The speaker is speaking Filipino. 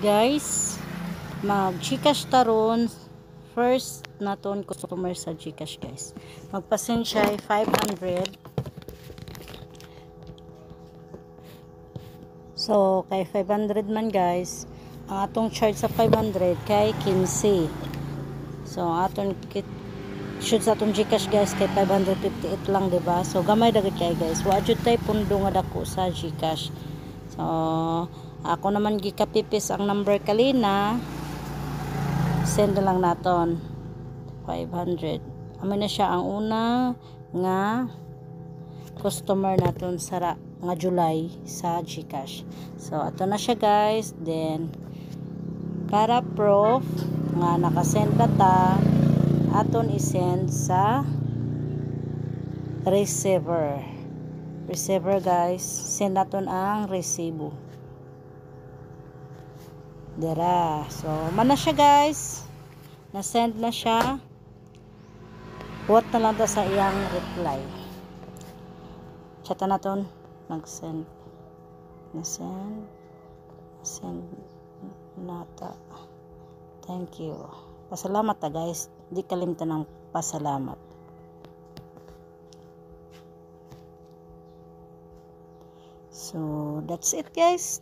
Guys, mag Gcash taron. First naton customer sa Gcash, guys. Magpasend siya 500. So kay 500 man, guys. Ang atong charge sa 500 kay 15. So aton shoot sa atong Gcash, guys, kay 558 lang, diba? So gamay dagat kay, guys. Wa jud tay pundo nga dako sa Gcash. So ako naman gikapipis ang number kalina. Send na lang naton 500. Amo na siya ang una nga customer naton sa nga July sa Gcash. So ato na siya, guys. Then para proof nga nakasend na ta, aton isend sa receiver, guys. Send naton ang resibo dira. So mana siya, guys, na send na siya. Huwat na lang ta sa iyang reply. Chata naton nag-send na send nata. Thank you. Pasalamat ta, guys. Di kalimtan ng pasalamat. So that's it, guys.